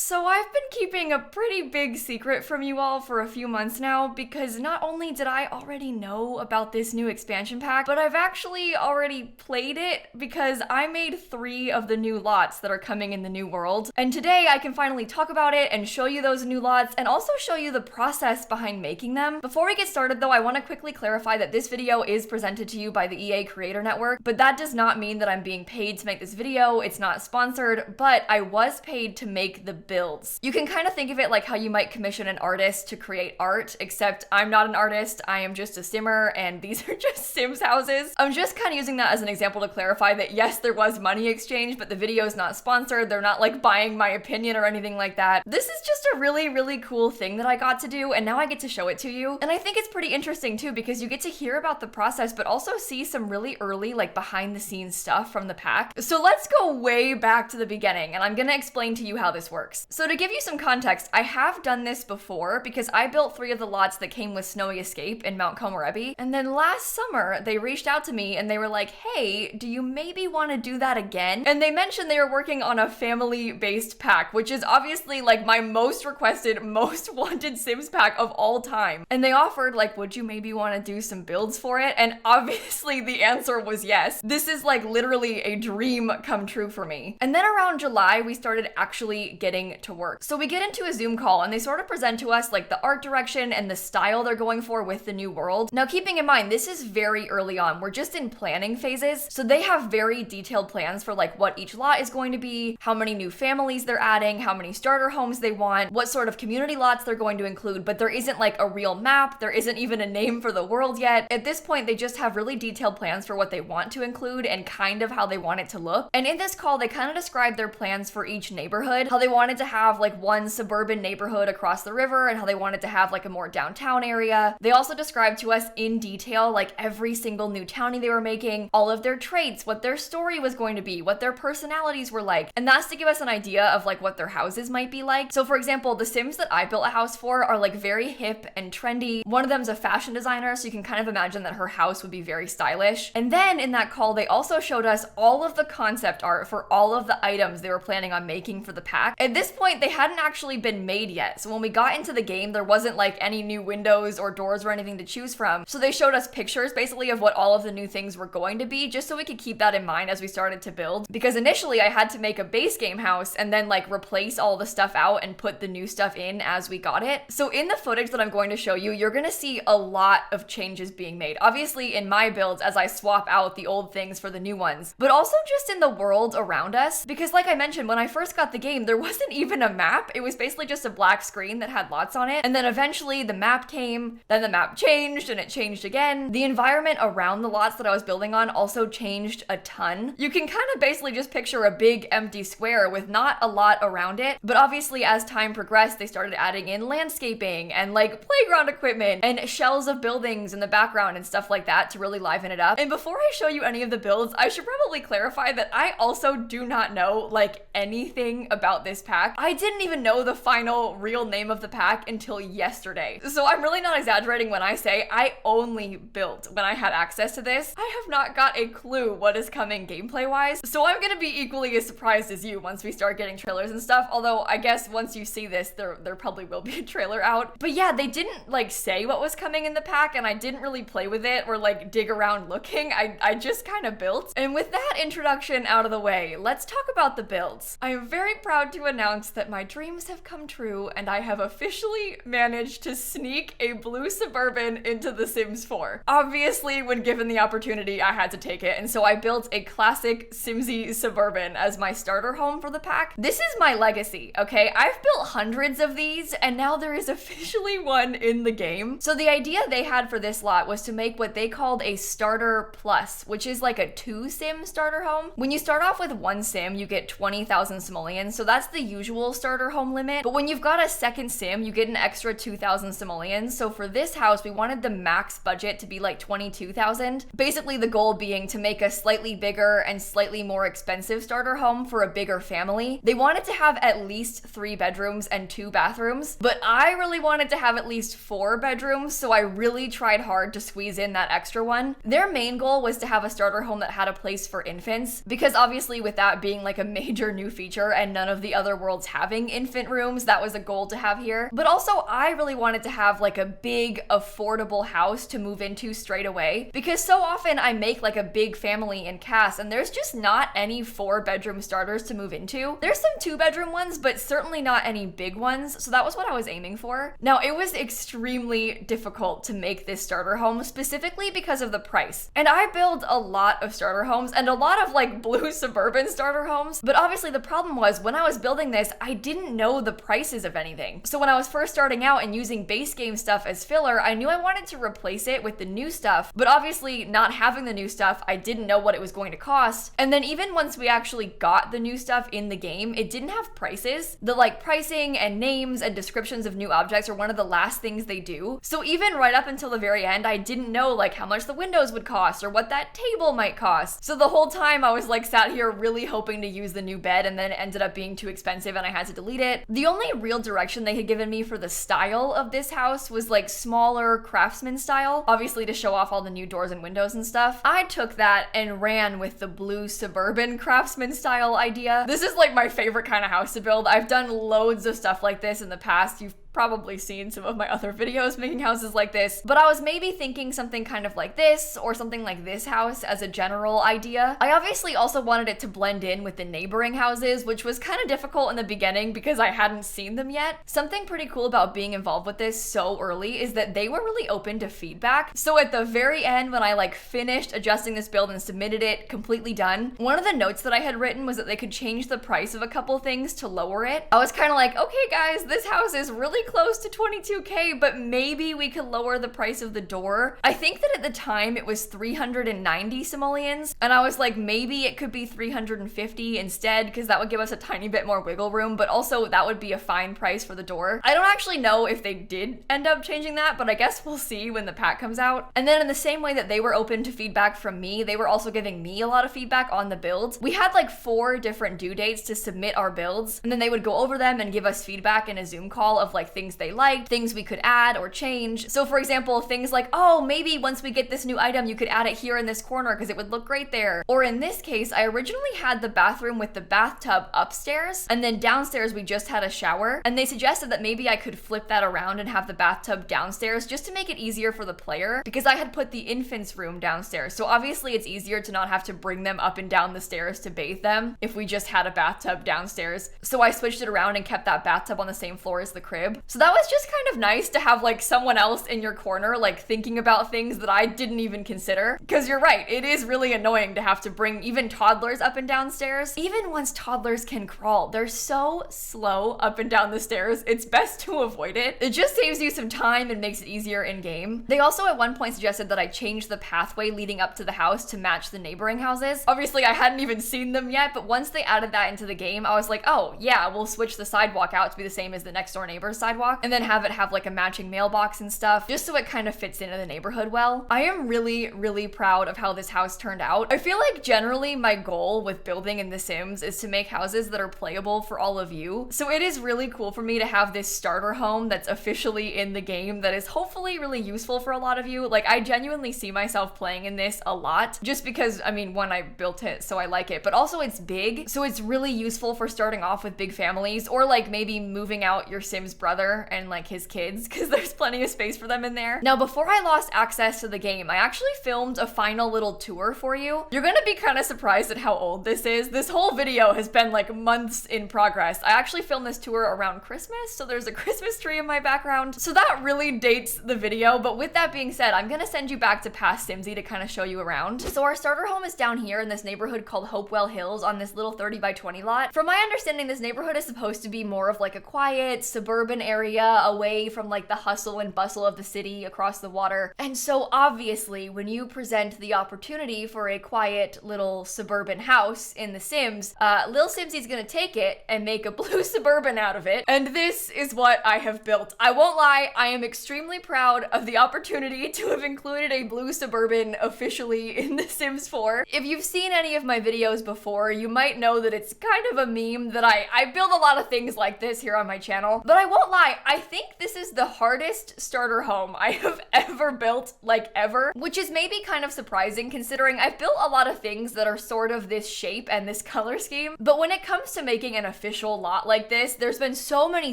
So I've been keeping a pretty big secret from you all for a few months now because not only did I already know about this new expansion pack, but I've actually already played it because I made 3 of the new lots that are coming in the new world. And today I can finally talk about it and show you those new lots and also show you the process behind making them. Before we get started though, I want to quickly clarify that this video is presented to you by the EA Creator Network, but that does not mean that I'm being paid to make this video. It's not sponsored, but I was paid to make the builds. You can kind of think of it like how you might commission an artist to create art, except I'm not an artist, I am just a simmer, and these are just Sims houses. I'm just kind of using that as an example to clarify that yes, there was money exchange, but the video is not sponsored. They're not like buying my opinion or anything like that. This is just a really, really cool thing that I got to do, and now I get to show it to you. And I think it's pretty interesting too, because you get to hear about the process, but also see some really early, like behind the scenes stuff from the pack. So let's go way back to the beginning, and I'm gonna explain to you how this works. So to give you some context, I have done this before because I built 3 of the lots that came with Snowy Escape in Mount Komorebi, and then last summer they reached out to me and they were like, hey, do you maybe want to do that again? And they mentioned they were working on a family-based pack, which is obviously like my most requested, most wanted Sims pack of all time. And they offered like, would you maybe want to do some builds for it? And obviously the answer was yes. This is like literally a dream come true for me. And then around July, we started actually getting to work. So we get into a Zoom call and they sort of present to us like the art direction and the style they're going for with the new world. Now, keeping in mind, this is very early on. We're just in planning phases. So they have very detailed plans for like what each lot is going to be, how many new families they're adding, how many starter homes they want, what sort of community lots they're going to include, but there isn't like a real map. There isn't even a name for the world yet. At this point, they just have really detailed plans for what they want to include and kind of how they want it to look. And in this call, they kind of described their plans for each neighborhood, how they wanted to have like one suburban neighborhood across the river and how they wanted to have like a more downtown area. They also described to us in detail like every single new townie they were making, all of their traits, what their story was going to be, what their personalities were like. And that's to give us an idea of like what their houses might be like. So for example, the Sims that I built a house for are like very hip and trendy. One of them's a fashion designer, so you can kind of imagine that her house would be very stylish. And then in that call, they also showed us all of the concept art for all of the items they were planning on making for the pack. At this point, they hadn't actually been made yet. So when we got into the game, there wasn't like any new windows or doors or anything to choose from. So they showed us pictures basically of what all of the new things were going to be, just so we could keep that in mind as we started to build. Because initially I had to make a base game house and then like replace all the stuff out and put the new stuff in as we got it. So in the footage that I'm going to show you, you're gonna see a lot of changes being made. Obviously in my builds as I swap out the old things for the new ones, but also just in the world around us. Because like I mentioned, when I first got the game, there wasn't even a map. It was basically just a black screen that had lots on it. And then eventually the map came, then the map changed and it changed again. The environment around the lots that I was building on also changed a ton. You can kind of basically just picture a big empty square with not a lot around it. But obviously as time progressed, they started adding in landscaping and like playground equipment and shells of buildings in the background and stuff like that to really liven it up. And before I show you any of the builds, I should probably clarify that I also do not know like anything about this pack. I didn't even know the final real name of the pack until yesterday. So I'm really not exaggerating when I say I only built when I had access to this. I have not got a clue what is coming gameplay wise. So I'm gonna be equally as surprised as you once we start getting trailers and stuff. Although I guess once you see this, there probably will be a trailer out. But yeah, they didn't like say what was coming in the pack and I didn't really play with it or like dig around looking. I just kind of built. And with that introduction out of the way, let's talk about the builds. I am very proud to announce that my dreams have come true and I have officially managed to sneak a blue Suburban into The Sims 4. Obviously, when given the opportunity, I had to take it, and so I built a classic Simsie Suburban as my starter home for the pack. This is my legacy, okay? I've built hundreds of these, and now there is officially one in the game. So the idea they had for this lot was to make what they called a starter plus, which is like a 2-sim starter home. When you start off with 1 sim, you get 20,000 simoleons, so that's the usual starter home limit. But when you've got a second sim, you get an extra 2,000 simoleons. So for this house, we wanted the max budget to be like 22,000. Basically the goal being to make a slightly bigger and slightly more expensive starter home for a bigger family. They wanted to have at least 3 bedrooms and 2 bathrooms, but I really wanted to have at least 4 bedrooms, so I really tried hard to squeeze in that extra one. Their main goal was to have a starter home that had a place for infants, because obviously with that being like a major new feature and none of the other world builds having infant rooms. That was a goal to have here. But also I really wanted to have like a big, affordable house to move into straight away, because so often I make like a big family and cast and there's just not any 4-bedroom starters to move into. There's some 2-bedroom ones, but certainly not any big ones. So that was what I was aiming for. Now it was extremely difficult to make this starter home, specifically because of the price. And I build a lot of starter homes and a lot of like blue suburban starter homes, but obviously the problem was when I was building this, I didn't know the prices of anything. So when I was first starting out and using base game stuff as filler, I knew I wanted to replace it with the new stuff, but obviously not having the new stuff, I didn't know what it was going to cost. And then even once we actually got the new stuff in the game, it didn't have prices. The like pricing and names and descriptions of new objects are one of the last things they do. So even right up until the very end, I didn't know like how much the windows would cost or what that table might cost. So the whole time I was like sat here really hoping to use the new bed, and then it ended up being too expensive and I had to delete it. The only real direction they had given me for the style of this house was like smaller craftsman style, obviously to show off all the new doors and windows and stuff. I took that and ran with the blue suburban craftsman style idea. This is like my favorite kind of house to build. I've done loads of stuff like this in the past. You've probably seen some of my other videos making houses like this, but I was maybe thinking something kind of like this or something like this house as a general idea. I obviously also wanted it to blend in with the neighboring houses, which was kind of difficult in the beginning because I hadn't seen them yet. Something pretty cool about being involved with this so early is that they were really open to feedback. So at the very end, when I like finished adjusting this build and submitted it completely done, one of the notes that I had written was that they could change the price of a couple things to lower it. I was kind of like, okay guys, this house is really close to 22K, but maybe we could lower the price of the door. I think that at the time it was 390 simoleons, and I was like, maybe it could be 350 instead, because that would give us a tiny bit more wiggle room, but also that would be a fine price for the door. I don't actually know if they did end up changing that, but I guess we'll see when the pack comes out. And then in the same way that they were open to feedback from me, they were also giving me a lot of feedback on the builds. We had like 4 different due dates to submit our builds, and then they would go over them and give us feedback in a Zoom call of like things they liked, things we could add or change. So for example, things like, oh, maybe once we get this new item, you could add it here in this corner because it would look great there. Or in this case, I originally had the bathroom with the bathtub upstairs, and then downstairs we just had a shower. And they suggested that maybe I could flip that around and have the bathtub downstairs just to make it easier for the player, because I had put the infant's room downstairs. So obviously it's easier to not have to bring them up and down the stairs to bathe them if we just had a bathtub downstairs. So I switched it around and kept that bathtub on the same floor as the crib. So that was just kind of nice to have like someone else in your corner like thinking about things that I didn't even consider. Because you're right, it is really annoying to have to bring even toddlers up and down stairs. Even once toddlers can crawl, they're so slow up and down the stairs, it's best to avoid it. It just saves you some time and makes it easier in game. They also at one point suggested that I change the pathway leading up to the house to match the neighboring houses. Obviously I hadn't even seen them yet, but once they added that into the game, I was like, oh yeah, we'll switch the sidewalk out to be the same as the next door neighbor's sidewalk, and then have it have like a matching mailbox and stuff, just so it kind of fits into the neighborhood well. I am really proud of how this house turned out. I feel like generally my goal with building in The Sims is to make houses that are playable for all of you. So it is really cool for me to have this starter home that's officially in the game that is hopefully really useful for a lot of you. Like I genuinely see myself playing in this a lot, just because, I mean, one, I built it so I like it, but also it's big, so it's really useful for starting off with big families, or like maybe moving out your Sims brother and like his kids, because there's plenty of space for them in there. Now, before I lost access to the game, I actually filmed a final little tour for you. You're gonna be kind of surprised at how old this is. This whole video has been like months in progress. I actually filmed this tour around Christmas, so there's a Christmas tree in my background. So that really dates the video, but with that being said, I'm gonna send you back to past Simsie to kind of show you around. So our starter home is down here in this neighborhood called Hopewell Hills on this little 30 by 20 lot. From my understanding, this neighborhood is supposed to be more of like a quiet suburban area away from like the hustle and bustle of the city across the water. And so obviously when you present the opportunity for a quiet little suburban house in The Sims, lilsimsie's gonna take it and make a blue suburban out of it. And this is what I have built. I won't lie, I am extremely proud of the opportunity to have included a blue suburban officially in The Sims 4. If you've seen any of my videos before, you might know that it's kind of a meme that I build a lot of things like this here on my channel. But I won't lie, lie, I think this is the hardest starter home I have ever built, like ever, which is maybe kind of surprising considering I've built a lot of things that are sort of this shape and this color scheme. But when it comes to making an official lot like this, there's been so many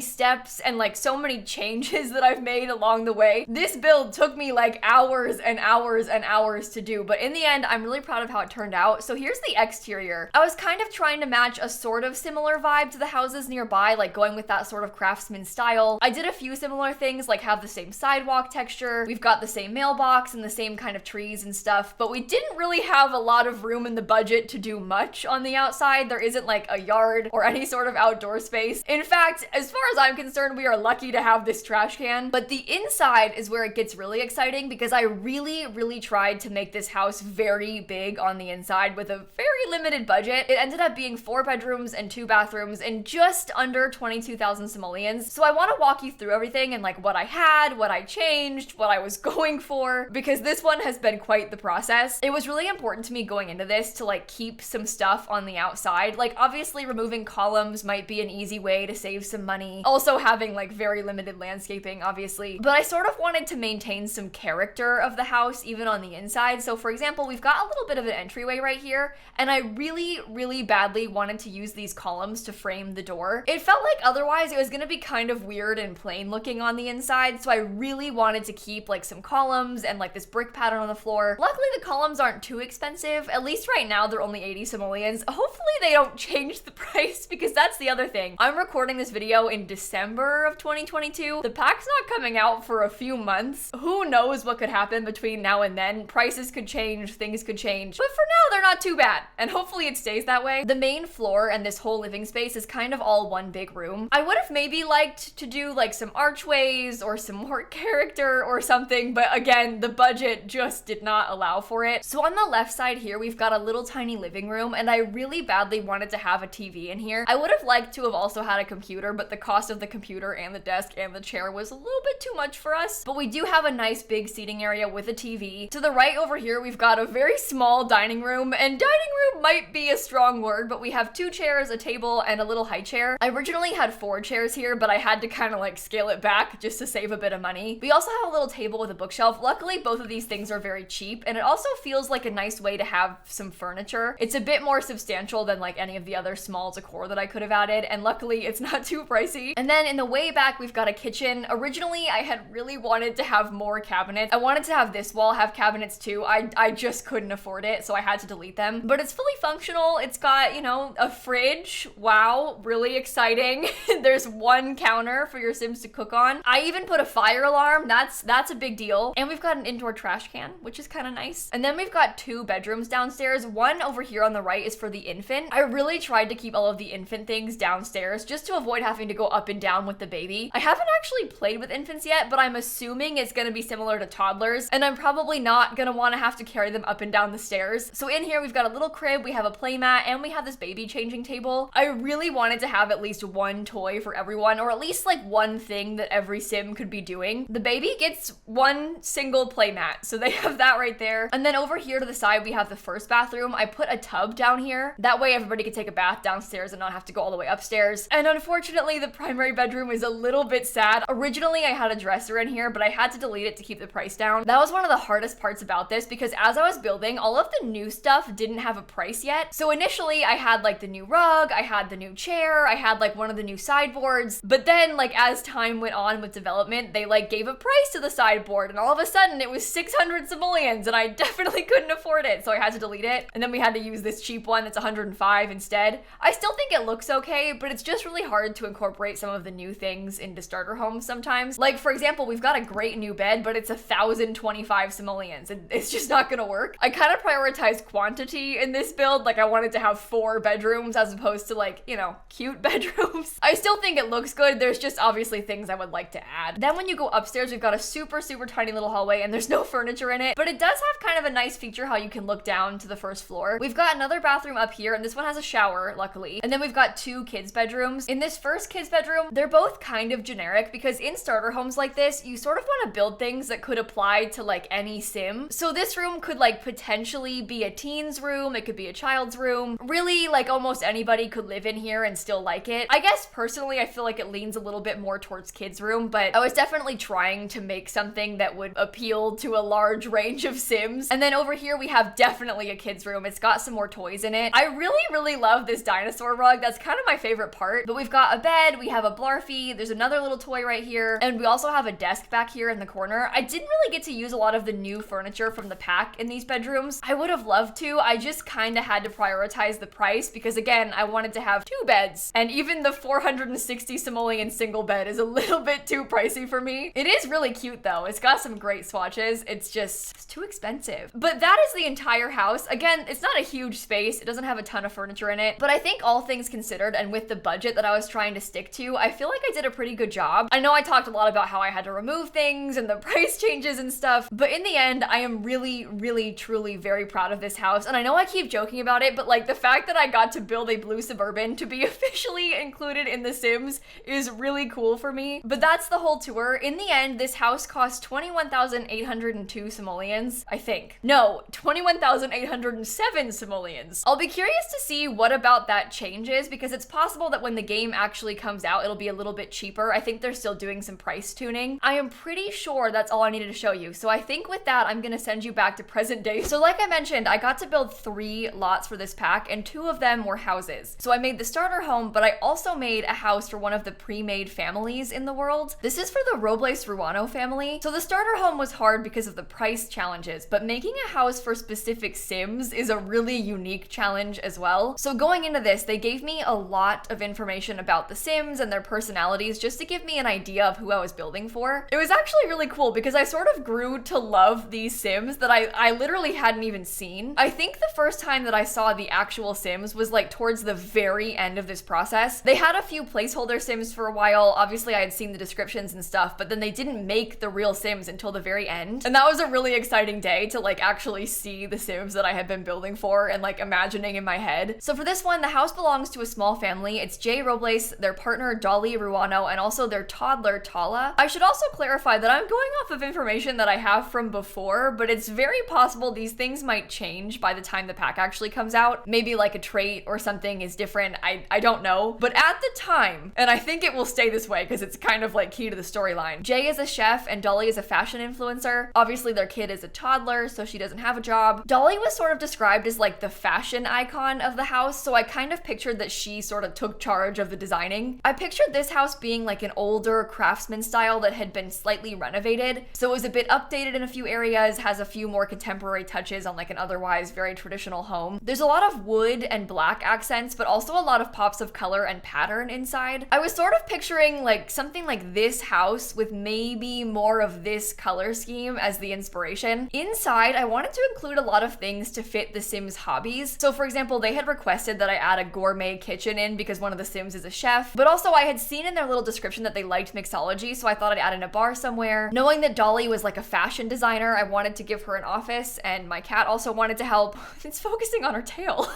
steps and like so many changes that I've made along the way. This build took me like hours and hours and hours to do, but in the end, I'm really proud of how it turned out. So here's the exterior. I was kind of trying to match a sort of similar vibe to the houses nearby, like going with that sort of craftsman style. I did a few similar things, like have the same sidewalk texture. We've got the same mailbox and the same kind of trees and stuff, but we didn't really have a lot of room in the budget to do much on the outside. There isn't like a yard or any sort of outdoor space. In fact, as far as I'm concerned, we are lucky to have this trash can. But the inside is where it gets really exciting because I really tried to make this house very big on the inside with a very limited budget. It ended up being 4 bedrooms and 2 bathrooms and just under 22,000 simoleons. So I want to walk you through everything and like what I had, what I changed, what I was going for, because this one has been quite the process. It was really important to me going into this to like keep some stuff on the outside. Like obviously removing columns might be an easy way to save some money. Also having like very limited landscaping, obviously. But I sort of wanted to maintain some character of the house even on the inside. So for example, we've got a little bit of an entryway right here, and I really badly wanted to use these columns to frame the door. It felt like otherwise it was gonna be kind of weird and plain looking on the inside, so I really wanted to keep like some columns and like this brick pattern on the floor. Luckily the columns aren't too expensive. At least right now they're only 80 simoleons. Hopefully they don't change the price because that's the other thing. I'm recording this video in December of 2022. The pack's not coming out for a few months. Who knows what could happen between now and then? Prices could change, things could change. But for now, they're not too bad. And hopefully it stays that way. The main floor and this whole living space is kind of all one big room. I would have maybe liked to do like some archways or some more character or something, but again, the budget just did not allow for it. So on the left side here, we've got a little tiny living room, and I really badly wanted to have a TV in here. I would have liked to have also had a computer, but the cost of the computer and the desk and the chair was a little bit too much for us. But we do have a nice big seating area with a TV. To the right over here, we've got a very small dining room, and dining room might be a strong word, but we have 2 chairs, a table, and a little high chair. I originally had 4 chairs here, but I had to kind of like scale it back just to save a bit of money. We also have a little table with a bookshelf. Luckily, both of these things are very cheap, and it also feels like a nice way to have some furniture. It's a bit more substantial than like any of the other small decor that I could have added, and luckily it's not too pricey. And then in the way back, we've got a kitchen. Originally, I had really wanted to have more cabinets. I wanted to have this wall have cabinets too. I just couldn't afford it, so I had to delete them. But it's fully functional. It's got, you know, a fridge. Wow, really exciting. There's 1 counter for your Sims to cook on. I even put a fire alarm. That's a big deal. And we've got an indoor trash can, which is kind of nice. And then we've got 2 bedrooms downstairs. One over here on the right is for the infant. I really tried to keep all of the infant things downstairs just to avoid having to go up and down with the baby. I haven't actually played with infants yet, but I'm assuming it's gonna be similar to toddlers, and I'm probably not gonna want to have to carry them up and down the stairs. So in here, we've got a little crib, we have a play mat, and we have this baby changing table. I really wanted to have at least 1 toy for everyone, or at least like 1 thing that every Sim could be doing. The baby gets 1 single play mat, so they have that right there. And then over here to the side, we have the first bathroom. I put a tub down here. That way everybody could take a bath downstairs and not have to go all the way upstairs. And unfortunately, the primary bedroom is a little bit sad. Originally, I had a dresser in here, but I had to delete it to keep the price down. That was one of the hardest parts about this because as I was building, all of the new stuff didn't have a price yet. So initially, I had like the new rug, I had the new chair, I had like one of the new sideboards. But then like as time went on with development, they like gave a price to the sideboard, and all of a sudden it was 600 simoleons, and I definitely couldn't afford it, so I had to delete it. And then we had to use this cheap one that's 105 instead. I still think it looks okay, but it's just really hard to incorporate some of the new things into starter homes sometimes. Like for example, we've got a great new bed, but it's 1,025 simoleons, and it's just not gonna work. I kind of prioritized quantity in this build. Like I wanted to have 4 bedrooms as opposed to like, you know, cute bedrooms. I still think it looks good. There's just obviously things I would like to add. Then when you go upstairs, we've got a super tiny little hallway, and there's no furniture in it, but it does have kind of a nice feature how you can look down to the first floor. We've got another bathroom up here, and this one has a shower, luckily. And then we've got 2 kids' bedrooms. In this first kids' bedroom, they're both kind of generic because in starter homes like this, you sort of want to build things that could apply to like any Sim. So this room could like potentially be a teen's room, it could be a child's room. Really, like almost anybody could live in here and still like it. I guess personally, I feel like it leans a little little bit more towards kids' room, but I was definitely trying to make something that would appeal to a large range of Sims. And then over here we have definitely a kids' room. It's got some more toys in it. I really love this dinosaur rug. That's kind of my favorite part. But we've got a bed, we have a Blarfy, there's another little toy right here, and we also have a desk back here in the corner. I didn't really get to use a lot of the new furniture from the pack in these bedrooms. I would have loved to. I just kind of had to prioritize the price because, again, I wanted to have 2 beds, and even the 460 simoleon single bed is a little bit too pricey for me. It is really cute though. It's got some great swatches. It's too expensive. But that is the entire house. Again, it's not a huge space. It doesn't have a ton of furniture in it, but I think all things considered and with the budget that I was trying to stick to, I feel like I did a pretty good job. I know I talked a lot about how I had to remove things and the price changes and stuff, but in the end, I am really, truly very proud of this house. And I know I keep joking about it, but like the fact that I got to build a blue suburban to be officially included in The Sims is really cool for me. But that's the whole tour. In the end, this house cost 21,802 simoleons, I think. No, 21,807 simoleons. I'll be curious to see what about that changes because it's possible that when the game actually comes out, it'll be a little bit cheaper. I think they're still doing some price tuning. I am pretty sure that's all I needed to show you. So I think with that, I'm gonna send you back to present day. So like I mentioned, I got to build 3 lots for this pack and 2 of them were houses. So I made the starter home, but I also made a house for one of the pre-made families in the world. This is for the Robles Ruano family. So the starter home was hard because of the price challenges, but making a house for specific Sims is a really unique challenge as well. So going into this, they gave me a lot of information about the Sims and their personalities just to give me an idea of who I was building for. It was actually really cool because I sort of grew to love these Sims that I literally hadn't even seen. I think the first time that I saw the actual Sims was like towards the very end of this process. They had a few placeholder Sims for a while. Obviously I had seen the descriptions and stuff, but then they didn't make the real Sims until the very end. And that was a really exciting day to like actually see the Sims that I had been building for and like imagining in my head. So for this one, the house belongs to a small family. It's Jay Robles, their partner Dolly Ruano, and also their toddler Tala. I should also clarify that I'm going off of information that I have from before, but it's very possible these things might change by the time the pack actually comes out. Maybe like a trait or something is different. I don't know. But at the time, and I think it will stay this way because it's kind of like key to the storyline, Jay is a chef and Dolly is a fashion influencer. Obviously their kid is a toddler, so she doesn't have a job. Dolly was sort of described as like the fashion icon of the house, so I kind of pictured that she sort of took charge of the designing. I pictured this house being like an older craftsman style that had been slightly renovated, so it was a bit updated in a few areas, has a few more contemporary touches on like an otherwise very traditional home. There's a lot of wood and black accents, but also a lot of pops of color and pattern inside. I was sort of picturing like something like this house with maybe more of this color scheme as the inspiration. Inside, I wanted to include a lot of things to fit the Sims' hobbies. So for example, they had requested that I add a gourmet kitchen in because one of the Sims is a chef, but also I had seen in their little description that they liked mixology, so I thought I'd add in a bar somewhere. Knowing that Dolly was like a fashion designer, I wanted to give her an office, and my cat also wanted to help. It's focusing on her tail.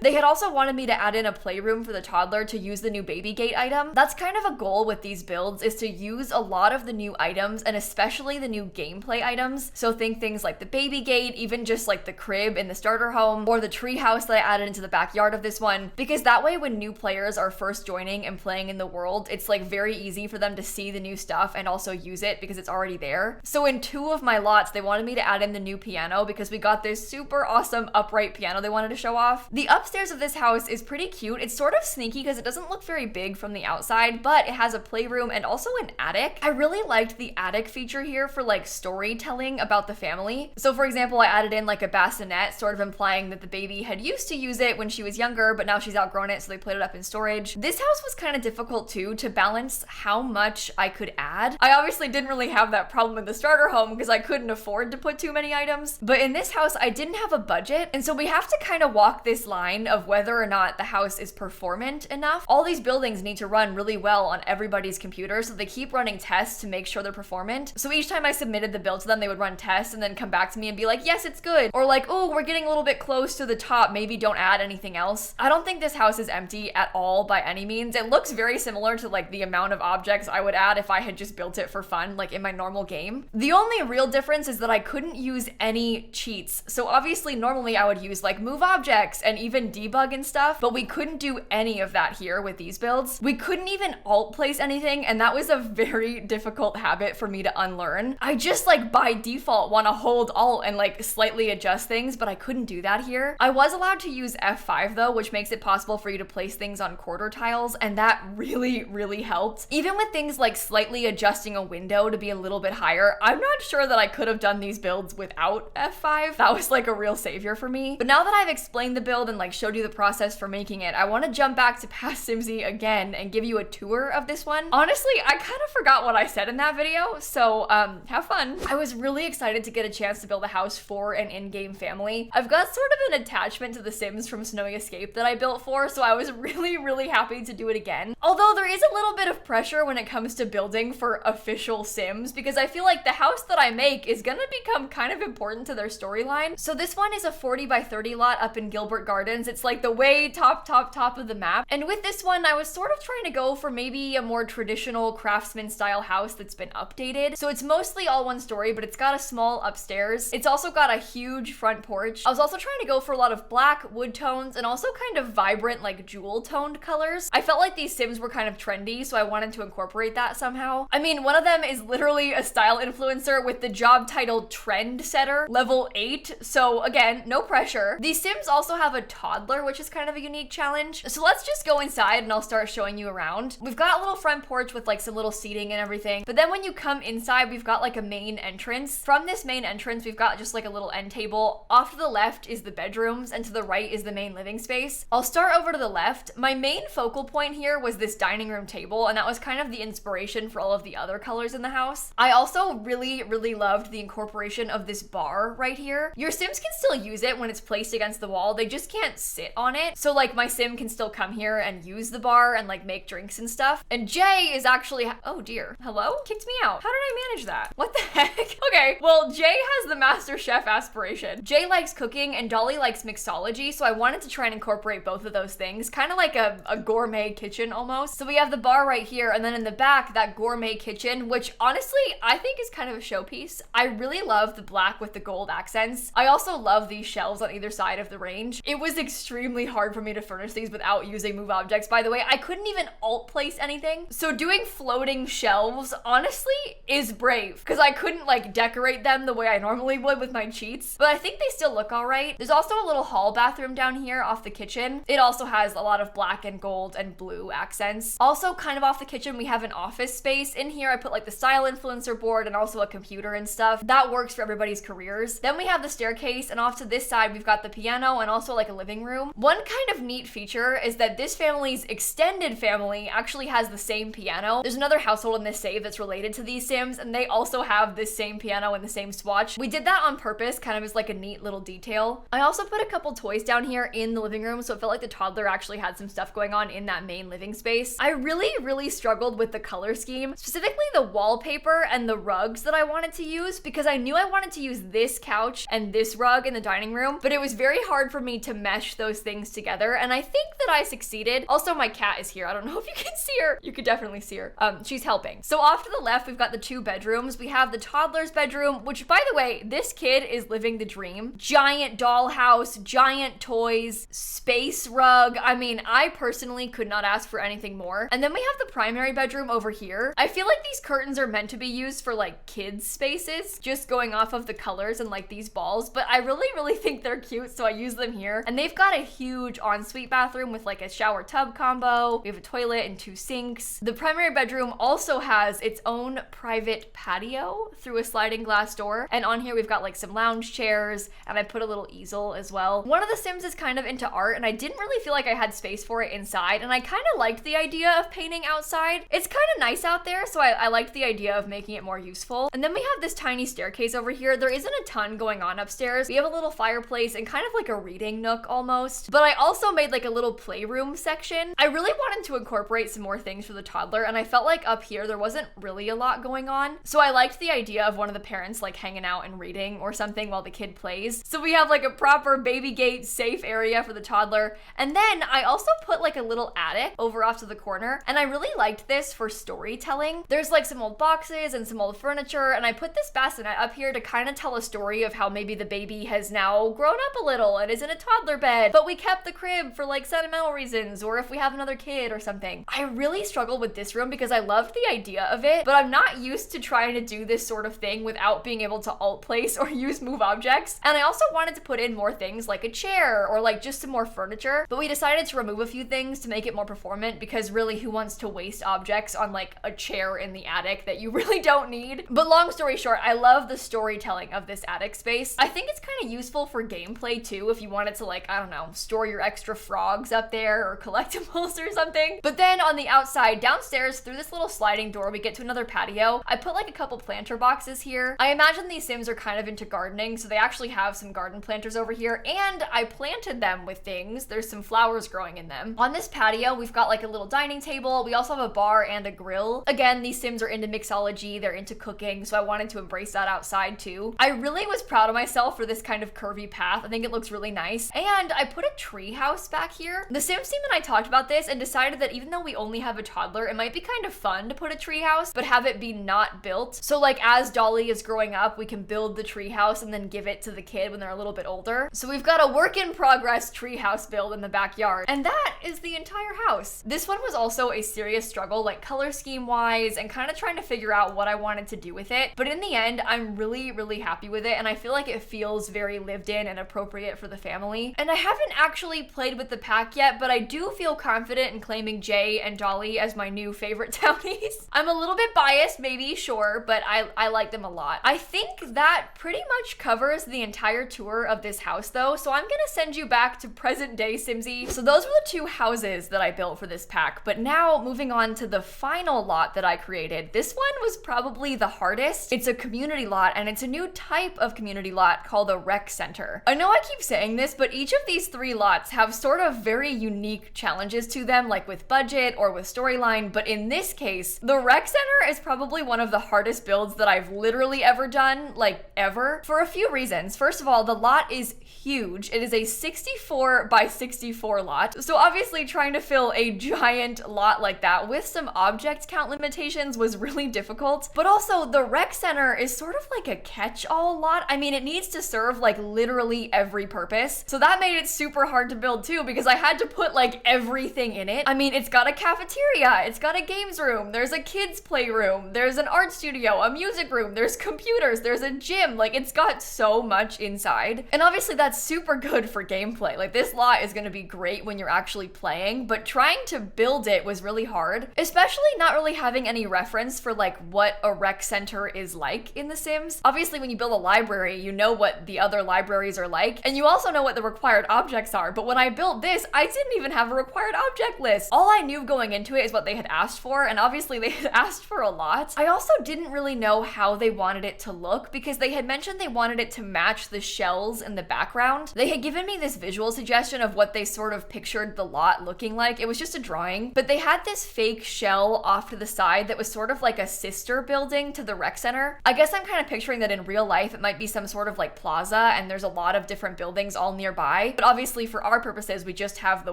They had also wanted me to add in a playroom for the toddler to use the new baby gate item. That's kind of a goal with these builds, is to use a lot of the new items and especially the new gameplay items. So think things like the baby gate, even just like the crib in the starter home, or the tree house that I added into the backyard of this one, because that way when new players are first joining and playing in the world, it's like very easy for them to see the new stuff and also use it because it's already there. So in 2 of my lots, they wanted me to add in the new piano because we got this super awesome upright piano they wanted to show off. The upstairs of this house is pretty cute. It's sort of sneaky because it doesn't look very big from the outside, but it has a playroom and also an attic. I really liked the attic feature here for like storytelling about the family. So for example, I added in like a bassinet, sort of implying that the baby had used to use it when she was younger, but now she's outgrown it, so they put it up in storage. This house was kind of difficult too, to balance how much I could add. I obviously didn't really have that problem in the starter home because I couldn't afford to put too many items, but in this house I didn't have a budget, and so we have to kind of walk this line of whether or not the house is performant enough. All these buildings need to run really well on everybody's computer, so they keep running tests to make sure they're performant. So each time I submitted the build to them, they would run tests and then come back to me and be like, yes, it's good, or like, oh, we're getting a little bit close to the top, maybe don't add anything else. I don't think this house is empty at all by any means. It looks very similar to like the amount of objects I would add if I had just built it for fun, like in my normal game. The only real difference is that I couldn't use any cheats. So obviously normally I would use like move objects and even debug and stuff, but we couldn't do any of that here with these builds. We couldn't even alt place anything, and that was a very difficult habit for me to unlearn. I just like by default want to hold alt and like slightly adjust things, but I couldn't do that here. I was allowed to use F5 though, which makes it possible for you to place things on quarter tiles, and that really helped. Even with things like slightly adjusting a window to be a little bit higher, I'm not sure that I could have done these builds without F5. That was like a real savior for me. But now that I've explained the build and like showed you the process for making it, I want to jump back to Past Simsie again and give you a tour of this one. Honestly, I kind of forgot what I said in that video, so have fun. I was really excited to get a chance to build a house for an in-game family. I've got sort of an attachment to the Sims from Snowy Escape that I built for, so I was really happy to do it again. Although there is a little bit of pressure when it comes to building for official Sims, because I feel like the house that I make is gonna become kind of important to their storyline. So this one is a 40 by 30 lot up in Gilbert Gardens. It's like the way top of the map. And with this one, I was sort of trying to go for maybe a more traditional craftsman style house that's been updated. So it's mostly all one story, but it's got a small upstairs. It's also got a huge front porch. I was also trying to go for a lot of black wood tones and also kind of vibrant like jewel toned colors. I felt like these Sims were kind of trendy, so I wanted to incorporate that somehow. I mean, one of them is literally a style influencer with the job title Trend Setter, level 8. So again, no pressure. These Sims also have a toddler, which is kind of a unique challenge. So let's just go inside and I'll start showing you around. We've got a little front porch with like some little seating and everything. But then when you come inside, we've got like a main entrance. From this main entrance, we've got just like a little end table. Off to the left is the bedrooms and to the right is the main living space. I'll start over to the left. My main focal point here was this dining room table, and that was kind of the inspiration for all of the other colors in the house. I also really loved the incorporation of this bar right here. Your Sims can still use it when it's placed against the wall. They just can't sit on it. So like my Sim can still come here and use the bar and like make drinks and stuff. And Jay is actually, oh dear, hello? Kicked me out. How did I manage that? What the heck? Okay, well, Jay has the Master Chef aspiration. Jay likes cooking and Dolly likes mixology, so I wanted to try and incorporate both of those things, kind of like a gourmet kitchen almost. So we have the bar right here, and then in the back, that gourmet kitchen, which honestly, I think is kind of a showpiece. I really love the black with the gold accents. I also love these shelves on either side of the range. It was extremely hard for me to furnish these without using move objects, by the way. I couldn't even alt place anything. So doing floating shelves, honestly, is brave, because I couldn't like decorate them the way I normally would with my cheats, but I think they still look all right. There's also a little hall bathroom down here off the kitchen. It also has a lot of black and gold and blue accents. Also kind of off the kitchen, we have an office space. In here, I put like the style influencer board and also a computer and stuff. That works for everybody's careers. Then we have the staircase, and off to this side, we've got the piano and also like a living room. One kind of neat feature is that this family's extended family actually has the same piano. There's another household in this save that's related to these Sims, and they also have this same piano and the same swatch. We did that on purpose, kind of as like a neat little detail. I also put a couple toys down here in the living room, so it felt like the toddler actually had some stuff going on in that main living space. I really struggled with the color scheme, specifically the wallpaper and the rugs that I wanted to use, because I knew I wanted to use this couch and this rug in the dining room, but it was very hard for me to mesh those things together, and I think that I succeeded. Also, my cat is here. I don't know if you can see her. You could definitely see her. She's helping. So off to the left, we've got the two bedrooms. We have the toddler's bedroom, which, by the way, this kid is living the dream. Giant dollhouse, giant toys, space rug. I mean, I personally could not ask for anything more. And then we have the primary bedroom over here. I feel like these curtains are meant to be used for like kids spaces, just going off of the colors and like these balls, but I really think they're cute, so I use them here. And they've got a huge ensuite bathroom with like a shower tub combo. We have a toilet and two sinks. The primary bedroom also has its own private patio through a sliding glass door. And on here we've got like some lounge chairs, and I put a little easel as well. One of the Sims is kind of into art, and I didn't really feel like I had space for it inside, and I kind of liked the idea of painting outside. It's kind of nice out there, so I liked the idea of making it more useful. And then we have this tiny staircase over here. There isn't a ton going on upstairs. We have a little fireplace and kind of like a reading nook almost, but I also made like a little playroom section. I really wanted to incorporate some more things for the toddler, and I felt like up here there wasn't really a lot going on, so I liked the idea of one of the parents like hanging out and reading or something while the kid plays. So we have like a proper baby gate safe area for the toddler. And then I also put like a little attic over off to the corner, and I really liked this for storytelling. There's like some old boxes and some old furniture, and I put this bassinet up here to kind of tell a story of how maybe the baby has now grown up a little and is in a toddler bed, but we kept the crib for like sentimental reasons, or if we have another kid or something. I really struggled with this room because I loved the idea of it, but I'm not used to trying to do this sort of thing without being able to alt place or use move objects. And I also wanted to put in more things like a chair or like just some more furniture, but we decided to remove a few things to make it more performant because really who wants to waste objects on like a chair in the attic that you really don't need? But long story short, I love the storytelling of this attic space. I think it's kind of useful for gameplay too if you wanted to like, I don't know, store your extra frogs up there or collectibles or something. But then on the outside, downstairs through this little sliding door, we get to another patio. I put like a couple planter boxes here. I imagine these Sims are kind of into gardening, so they actually have some garden planters over here, and I planted them with things. There's some flowers growing in them. On this patio, we've got like a little dining table. We also have a bar and a grill. Again, these Sims are into mixology, they're into cooking, so I wanted to embrace that outside too. I really was proud of myself for this kind of curvy path. I think it looks really nice. And I put a tree house back here. The Sims team and I talked about this and decided that even though we only have a toddler, it might be kind of fun to put a tree house, but have it be not built. So like as Dolly is growing up, we can build the tree house and then give it to the kid when they're a little bit older. So we've got a work in progress tree house build in the backyard. And that is the entire house. This one was also a serious struggle, like color scheme wise, and kind of trying to figure out what I wanted to do with it. But in the end, I'm really, really happy with it. And I feel like it feels very lived in and appropriate for the family. And I haven't actually played with the pack yet, but I do feel confident in claiming Jay and Dolly as my new favorite townies. I'm a little bit biased, maybe, sure, but I like them a lot. I think that pretty much covers the entire tour of this house though, so I'm gonna send you back to present day Simsie. So those were the two houses that I built for this pack, but now moving on to the final lot that I created. This one was probably the hardest. It's a community lot, and it's a new type of community lot called a rec center. I know I keep saying this, but each of these three lots have sort of very unique challenges to them, like with budget or with storyline, but in this case, the rec center is probably one of the hardest builds that I've literally ever done, like ever, for a few reasons. First of all, the lot is huge. It is a 64 by 64 lot. So obviously trying to fill a giant lot like that with some object count limitations was really difficult. But also the rec center is sort of like a catch-all lot. I mean, it needs to serve like literally every purpose. So that made it super hard to build too, because I had to put like everything in it. I mean, it's got a cafeteria, it's got a games room, there's a kids playroom, there's an art studio, a music room, there's computers, there's a gym. Like, it's got so much inside. And obviously that's super good for gameplay. Like, this lot is gonna be great when you're actually playing, but trying to build it was really hard, especially not really having any reference for like what a rec center is like in The Sims. Obviously, when you build a library, you know what the other libraries are like, and you also know what the required objects are. But when I built this, I didn't even have a required object list. All I knew going into it is what they had asked for, and obviously they had asked for a lot. I also didn't really know how they wanted it to look because they had mentioned they wanted it to match the shells in the background. They had given me this visual suggestion of what they sort of pictured the lot looking like. It was just a drawing, but they had this fake shell off to the side that was sort of like a sister building to the rec center. I guess I'm kind of picturing that in real life it might be some sort of like plaza and there's a lot of different buildings all nearby, but obviously for our purposes we just have the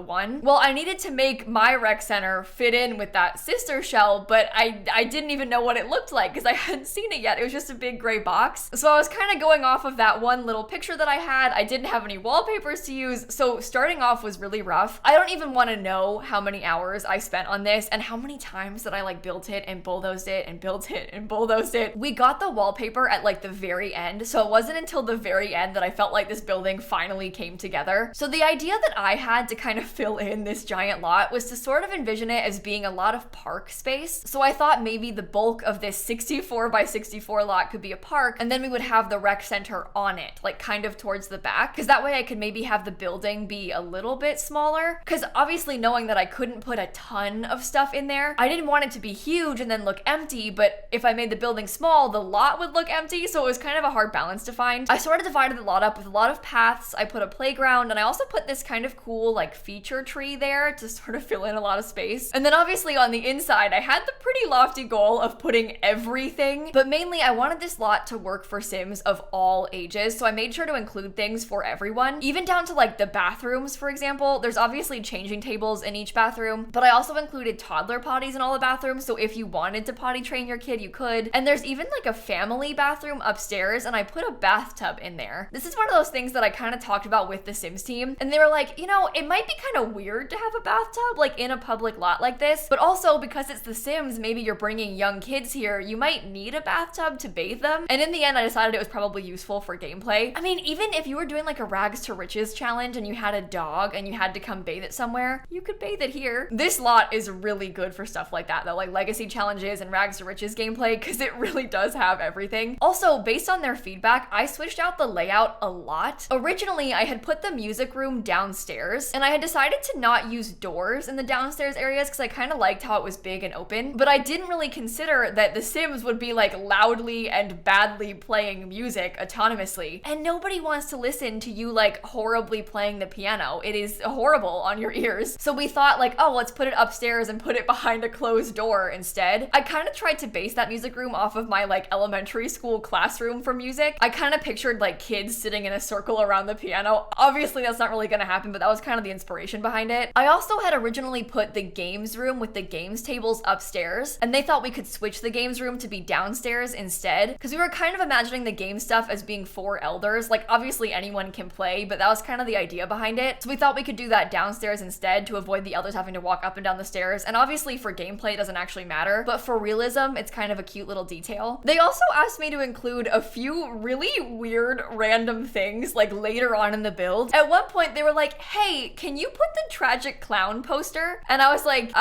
one. Well, I needed to make my rec center fit in with that sister shell, but I didn't even know what it looked like because I hadn't seen it yet. It was just a big gray box. So I was kind of going off of that one little picture that I had. I didn't have any wallpapers to use, so starting off was really rough. I don't even want to know how many hours I spent on this and how many times that I like built it and bulldozed it and built it and bulldozed it. We got the wallpaper at like the very end, so it wasn't until the very end that I felt like this building finally came together. So the idea that I had to kind of fill in this giant lot was to sort of envision it as being a lot of park space. So I thought maybe the bulk of this 64 by 64 lot could be a park, and then we would have the rec center on it, like kind of towards the back, because that way I could maybe have the building be a little bit smaller. Because obviously knowing that I couldn't put a ton of stuff in there, I didn't want it to be huge and then look empty, but if I made the building small, the lot would look empty, so it was kind of a hard balance to find. I sort of divided the lot up with a lot of paths. I put a playground, and I also put this kind of cool like feature tree there to sort of fill in a lot of space. And then obviously on the inside, I had the pretty lofty goal of putting everything, but mainly I wanted this lot to work for Sims of all ages, so I made sure to include things for everyone, even down to like the bathrooms, for example. There's obviously changing tables in each bathroom, but I also included toddler potties in all the bathrooms, so if you wanted to potty train your kid, you could. And there's even like a family bathroom upstairs, and I put a bathtub in there. This is one of those things that I kind of talked about with the Sims team, and they were like, you know, it might be kind of weird to have a bathtub like in a public lot lot like this, but also because it's The Sims, maybe you're bringing young kids here, you might need a bathtub to bathe them. And in the end, I decided it was probably useful for gameplay. I mean, even if you were doing like a rags to riches challenge and you had a dog and you had to come bathe it somewhere, you could bathe it here. This lot is really good for stuff like that, though, like legacy challenges and rags to riches gameplay, because it really does have everything. Also, based on their feedback, I switched out the layout a lot. Originally, I had put the music room downstairs, and I had decided to not use doors in the downstairs areas because I kind of liked how it was big and open, but I didn't really consider that The Sims would be like loudly and badly playing music autonomously, and nobody wants to listen to you like horribly playing the piano. It is horrible on your ears. So we thought like, oh, let's put it upstairs and put it behind a closed door instead. I kind of tried to base that music room off of my like elementary school classroom for music. I kind of pictured like kids sitting in a circle around the piano. Obviously that's not really gonna happen, but that was kind of the inspiration behind it. I also had originally put the games room with the games tables upstairs, and they thought we could switch the games room to be downstairs instead, because we were kind of imagining the game stuff as being for elders. Like obviously anyone can play, but that was kind of the idea behind it. So we thought we could do that downstairs instead to avoid the elders having to walk up and down the stairs. And obviously for gameplay it doesn't actually matter, but for realism it's kind of a cute little detail. They also asked me to include a few really weird random things like later on in the build. At one point they were like, hey, can you put the tragic clown poster? And I was like,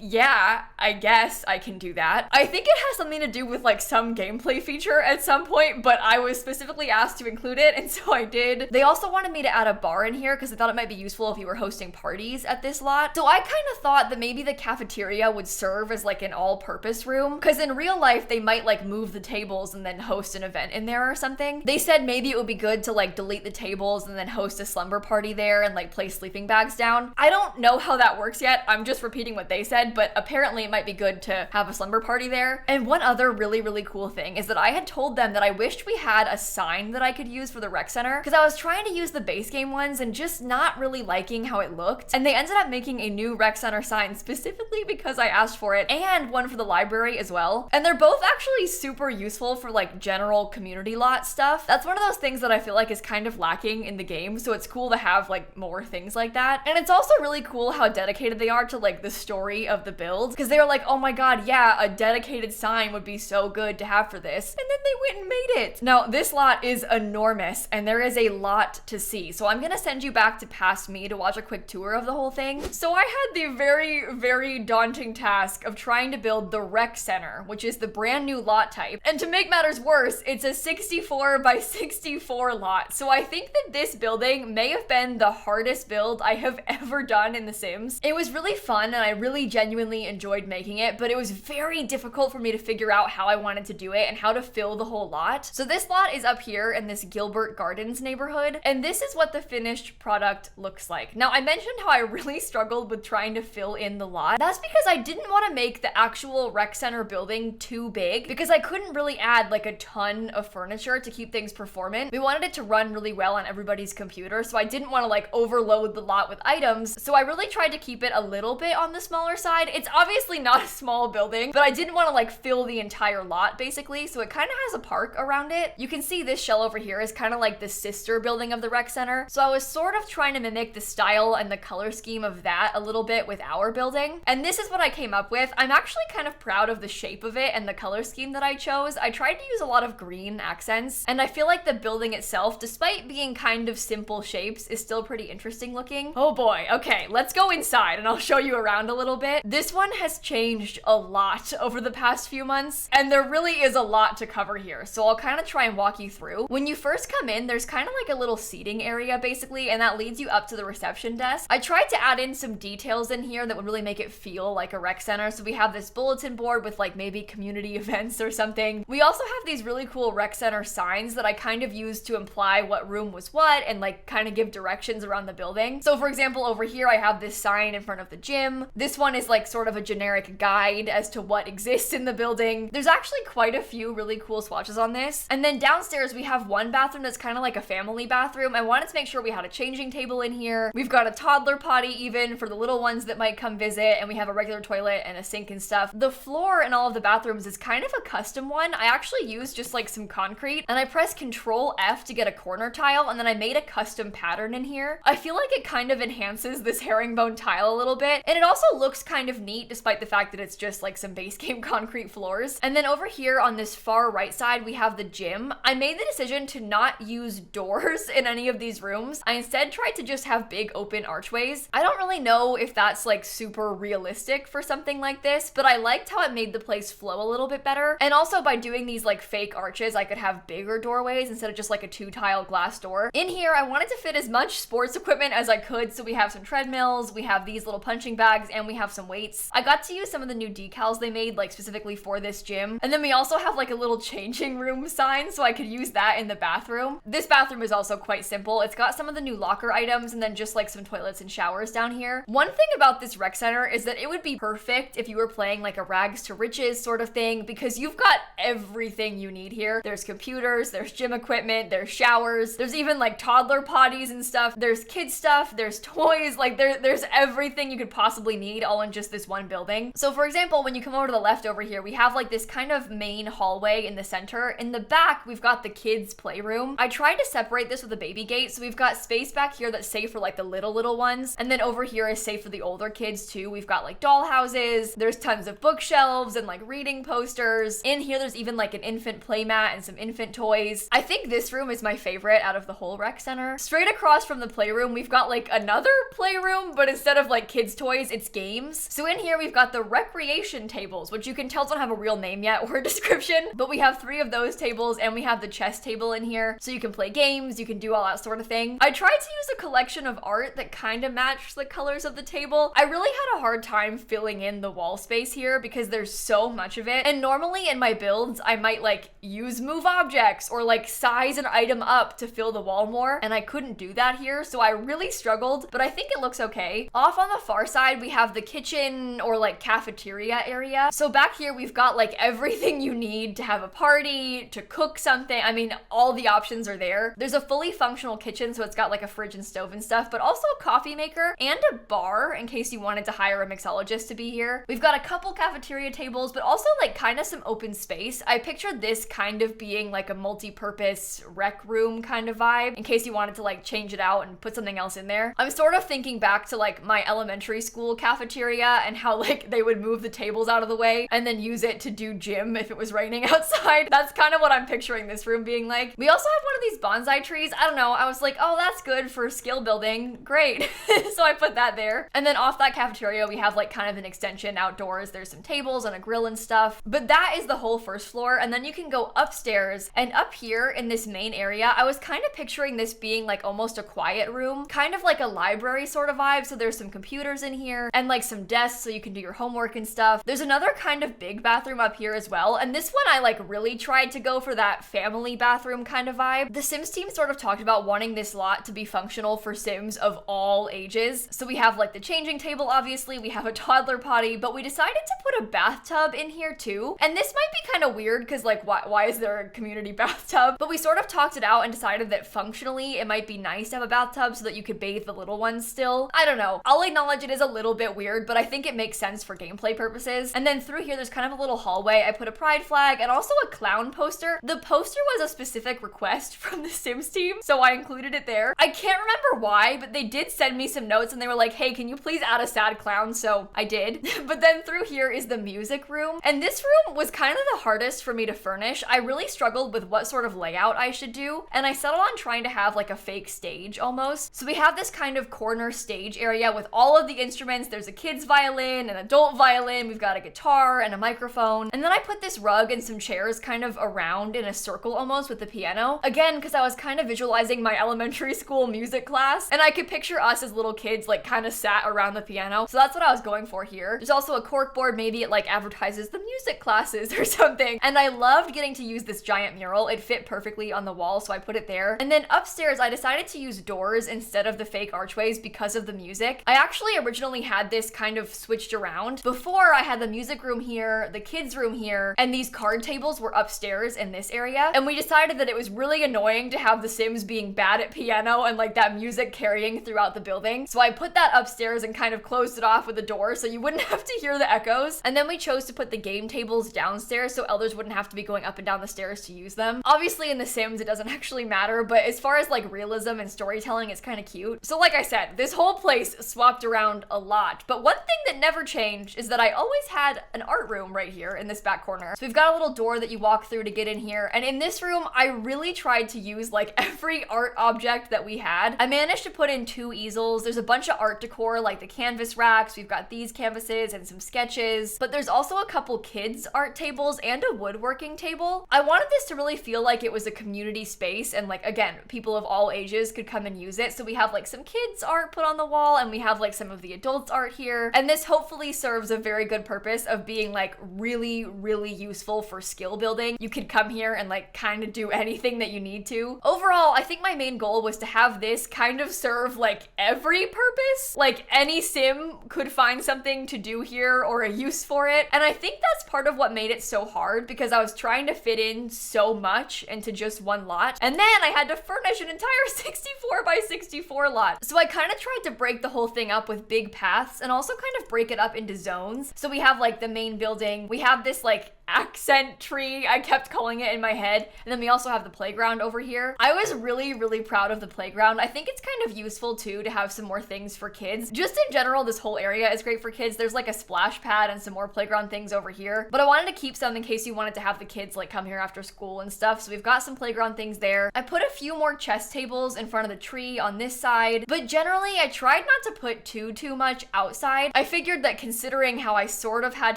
yeah, I guess I can do that. I think it has something to do with like some gameplay feature at some point, but I was specifically asked to include it, and so I did. They also wanted me to add a bar in here because they thought it might be useful if you were hosting parties at this lot. So I kind of thought that maybe the cafeteria would serve as like an all-purpose room, because in real life they might like move the tables and then host an event in there or something. They said maybe it would be good to like delete the tables and then host a slumber party there and like place sleeping bags down. I don't know how that works yet. I'm just repeating what they said, but apparently it might be good to have a slumber party there. And one other really, really cool thing is that I had told them that I wished we had a sign that I could use for the rec center, because I was trying to use the base game ones and just not really liking how it looked. And they ended up making a new rec center sign specifically because I asked for it, and one for the library as well. And they're both actually super useful for like general community lot stuff. That's one of those things that I feel like is kind of lacking in the game, so it's cool to have like more things like that. And it's also really cool how dedicated they are to like the story of the build, because they were like, oh my god, yeah, a dedicated sign would be so good to have for this, and then they went and made it. Now this lot is enormous and there is a lot to see, so I'm gonna send you back to past me to watch a quick tour of the whole thing. So I had the very, very daunting task of trying to build the rec center, which is the brand new lot type. And to make matters worse, it's a 64 by 64 lot. So I think that this building may have been the hardest build I have ever done in The Sims. It was really fun and I really genuinely enjoyed making it, but it was very difficult for me to figure out how I wanted to do it and how to fill the whole lot. So this lot is up here in this Gilbert Gardens neighborhood, and this is what the finished product looks like. Now I mentioned how I really struggled with trying to fill in the lot. That's because I didn't want to make the actual rec center building too big, because I couldn't really add like a ton of furniture to keep things performant. We wanted it to run really well on everybody's computer, so I didn't want to like overload the lot with items, so I really tried to keep it a little bit on the smaller side. It's obviously not a small building, but I didn't want to like fill the entire lot basically, so it kind of has a park around it. You can see this shell over here is kind of like the sister building of the rec center, so I was sort of trying to mimic the style and the color scheme of that a little bit with our building, and this is what I came up with. I'm actually kind of proud of the shape of it and the color scheme that I chose. I tried to use a lot of green accents, and I feel like the building itself, despite being kind of simple shapes, is still pretty interesting looking. Oh boy, okay, let's go inside and I'll show you around a little bit. This one has changed a lot over the past few months, and there really is a lot to cover here, so I'll kind of try and walk you through. When you first come in, there's kind of like a little seating area basically, and that leads you up to the reception desk. I tried to add in some details in here that would really make it feel like a rec center, so we have this bulletin board with like maybe community events or something. We also have these really cool rec center signs that I kind of used to imply what room was what and like kind of give directions around the building. So for example, over here I have this sign in front of the gym. This one is like sort of a generic guide as to what exists in the building. There's actually quite a few really cool swatches on this. And then downstairs we have one bathroom that's kind of like a family bathroom. I wanted to make sure we had a changing table in here. We've got a toddler potty even for the little ones that might come visit, and we have a regular toilet and a sink and stuff. The floor in all of the bathrooms is kind of a custom one. I actually used just like some concrete, and I pressed Control F to get a corner tile, and then I made a custom pattern in here. I feel like it kind of enhances this herringbone tile a little bit, and it also looks kind of neat despite the fact that it's just like some base game concrete floors. And then over here on this far right side, we have the gym. I made the decision to not use doors in any of these rooms. I instead tried to just have big open archways. I don't really know if that's like super realistic for something like this, but I liked how it made the place flow a little bit better. And also by doing these like fake arches, I could have bigger doorways instead of just like a 2-tile glass door. In here, I wanted to fit as much sports equipment as I could, so we have some treadmills, we have these little punching bags, and we have some weights. I got to use some of the new decals they made like specifically for this gym. And then we also have like a little changing room sign, so I could use that in the bathroom. This bathroom is also quite simple. It's got some of the new locker items and then just like some toilets and showers down here. One thing about this rec center is that it would be perfect if you were playing like a rags to riches sort of thing, because you've got everything you need here. There's computers, there's gym equipment, there's showers, there's even like toddler potties and stuff, there's kid stuff, there's toys, like there's everything you could possibly need all in just this one building. So for example, when you come over to the left over here, we have like this kind of main hallway in the center. In the back, we've got the kids' playroom. I tried to separate this with a baby gate, so we've got space back here that's safe for like the little ones, and then over here is safe for the older kids too. We've got like doll houses, there's tons of bookshelves and like reading posters. In here, there's even like an infant playmat and some infant toys. I think this room is my favorite out of the whole rec center. Straight across from the playroom, we've got like another playroom, but instead of like kids' toys, it's games. So in here, we've got the recreation tables, which you can tell don't have a real name yet or a description, but we have 3 of those tables, and we have the chess table in here, so you can play games, you can do all that sort of thing. I tried to use a collection of art that kind of matched the colors of the table. I really had a hard time filling in the wall space here because there's so much of it, and normally in my builds, I might like use move objects or like size an item up to fill the wall more, and I couldn't do that here, so I really struggled, but I think it looks okay. Off on the far side, we have the kitchen or like cafeteria area. So back here, we've got like everything you need to have a party, to cook something. I mean, all the options are there. There's a fully functional kitchen, so it's got like a fridge and stove and stuff, but also a coffee maker and a bar in case you wanted to hire a mixologist to be here. We've got a couple cafeteria tables, but also like kind of some open space. I pictured this kind of being like a multi-purpose rec room kind of vibe in case you wanted to like change it out and put something else in there. I'm sort of thinking back to like my elementary school cafeteria and how like they would move the tables out of the way and then use it to do gym if it was raining outside. That's kind of what I'm picturing this room being like. We also have one of these bonsai trees. I don't know, I was like, oh, that's good for skill building. Great. So I put that there. And then off that cafeteria, we have like kind of an extension outdoors. There's some tables and a grill and stuff. But that is the whole first floor. And then you can go upstairs, and up here in this main area, I was kind of picturing this being like almost a quiet room, kind of like a library sort of vibe. So there's some computers in here and like some desks so you can do your homework and stuff. There's another kind of big bathroom up here as well. And this one I like really tried to go for that family bathroom kind of vibe. The Sims team sort of talked about wanting this lot to be functional for Sims of all ages. So we have like the changing table, obviously, we have a toddler potty, but we decided to put a bathtub in here too. And this might be kind of weird because like why is there a community bathtub? But we sort of talked it out and decided that functionally it might be nice to have a bathtub so that you could bathe the little ones still. I don't know. I'll acknowledge it is a little bit weird, but I think it makes sense for gameplay purposes. And then through here, there's kind of a little hallway. I put a pride flag and also a clown poster. The poster was a specific request from the Sims team, so I included it there. I can't remember why, but they did send me some notes and they were like, hey, can you please add a sad clown? So I did. But then through here is the music room. And this room was kind of the hardest for me to furnish. I really struggled with what sort of layout I should do. And I settled on trying to have like a fake stage almost. So we have this kind of corner stage area with all of the instruments. There's a kid's violin, an adult violin. We've got a guitar and a microphone. And then I put this rug and some chairs kind of around in a circle almost with the piano. Again, because I was kind of visualizing my elementary school music class. And I could picture us as little kids like kind of sat around the piano. So that's what I was going for here. There's also a cork board. Maybe it like advertises the music classes or something. And I loved getting to use this giant mural. It fit perfectly on the wall, so I put it there. And then upstairs, I decided to use doors instead of the fake archways because of the music. I actually originally had this kind of switched around. Before, I had the music room here, the kids room here, and these card tables were upstairs in this area. And we decided that it was really annoying to have the Sims being bad at piano and like that music carrying throughout the building. So I put that upstairs and kind of closed it off with a door so you wouldn't have to hear the echoes. And then we chose to put the game tables downstairs so elders wouldn't have to be going up and down the stairs to use them. Obviously in The Sims, it doesn't actually matter, but as far as like realism and storytelling, it's kind of cute. So like I said, this whole place swapped around a lot, but one thing that never changed is that I always had an art room right here in this back corner. So we've got a little door that you walk through to get in here, and in this room, I really tried to use like every art object that we had. I managed to put in 2 easels. There's a bunch of art decor like the canvas racks. We've got these canvases and some sketches, but there's also a couple kids art tables and a woodworking table. I wanted this to really feel like it was a community space, and like, again, people of all ages could come and use it. So we have like some kids art put on the wall, and we have like some of the adults art here. And this hopefully serves a very good purpose of being like really, really useful for skill building. You could come here and like kind of do anything that you need to. Overall, I think my main goal was to have this kind of serve like every purpose. Like any sim could find something to do here or a use for it. And I think that's part of what made it so hard, because I was trying to fit in so much into just one lot. And then I had to furnish an entire 64 by 64 lot. So I kind of tried to break the whole thing up with big paths and also kind of break it up into zones. So we have like the main building, we have this like accent tree, I kept calling it in my head, and then we also have the playground over here. I was really, really proud of the playground. I think it's kind of useful too to have some more things for kids. Just in general, this whole area is great for kids. There's like a splash pad and some more playground things over here, but I wanted to keep some in case you wanted to have the kids like come here after school and stuff. So we've got some playground things there. I put a few more chess tables in front of the tree on this side, but generally I tried not to put too much outside. I figured that considering how I sort of had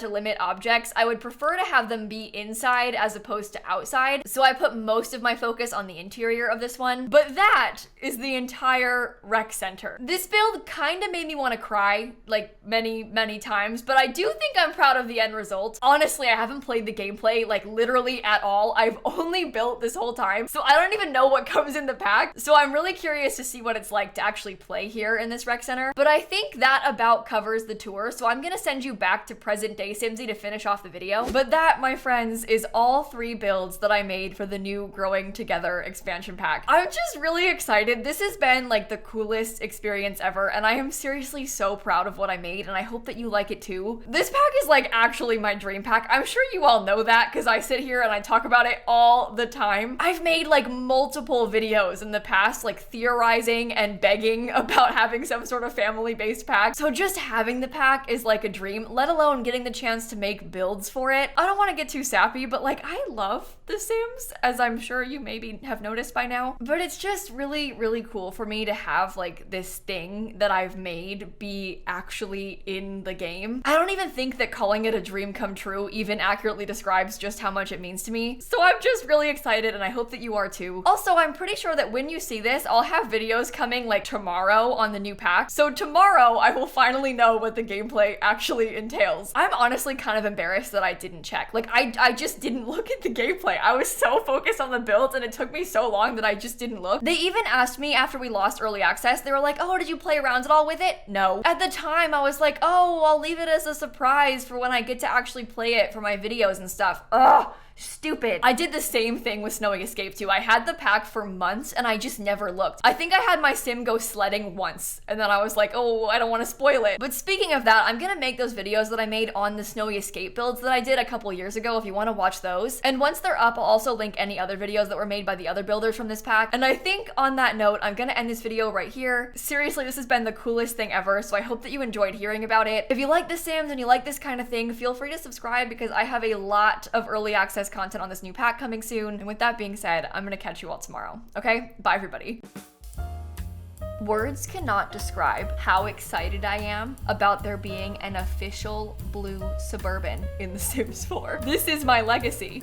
to limit objects, I would prefer to have them be inside as opposed to outside. So I put most of my focus on the interior of this one, but that is the entire rec center. This build kind of made me want to cry like many times, but I do think I'm proud of the end result. Honestly, I haven't played the gameplay like literally at all. I've only built this whole time, so I don't even know what comes in the pack. So I'm really curious to see what it's like to actually play here in this rec center. But I think that about covers the tour, so I'm gonna send you back to present day Simsie to finish off the video. But that, my friends, is all 3 builds that I made for the new Growing Together expansion pack. I'm just really excited. This has been like the coolest experience ever, and I am seriously so proud of what I made, and I hope that you like it too. This pack is like actually my dream pack. I'm sure you all know that because I sit here and I talk about it all the time. I've made like multiple videos in the past like theorizing and begging about having some sort of family-based pack. So just having the pack is like a dream, let alone getting the chance to make builds for it. I don't want to get too sappy, but like I love The Sims, as I'm sure you maybe have noticed by now. But it's just really, really cool for me to have like this thing that I've made be actually in the game. I don't even think that calling it a dream come true even accurately describes just how much it means to me. So I'm just really excited, and I hope that you are too. Also, I'm pretty sure that when you see this, I'll have videos coming like tomorrow on the new pack. So tomorrow I will finally know what the gameplay actually entails. I'm honestly kind of embarrassed that I didn't check. Like I just didn't look at the gameplay. I was so focused on the builds, and it took me so long that I just didn't look. They even asked me after we lost early access, they were like, oh, did you play around at all with it? No. At the time, I was like, oh, I'll leave it as a surprise for when I get to actually play it for my videos and stuff. Ugh. Stupid. I did the same thing with Snowy Escape too. I had the pack for months and I just never looked. I think I had my sim go sledding once and then I was like, oh, I don't want to spoil it. But speaking of that, I'm gonna make those videos that I made on the Snowy Escape builds that I did a couple years ago if you want to watch those. And once they're up, I'll also link any other videos that were made by the other builders from this pack. And I think on that note, I'm gonna end this video right here. Seriously, this has been the coolest thing ever, so I hope that you enjoyed hearing about it. If you like The Sims and you like this kind of thing, feel free to subscribe because I have a lot of early access content on this new pack coming soon. And with that being said, I'm gonna catch you all tomorrow. Okay? Bye, everybody. Words cannot describe how excited I am about there being an official blue Suburban in The Sims 4. This is my legacy.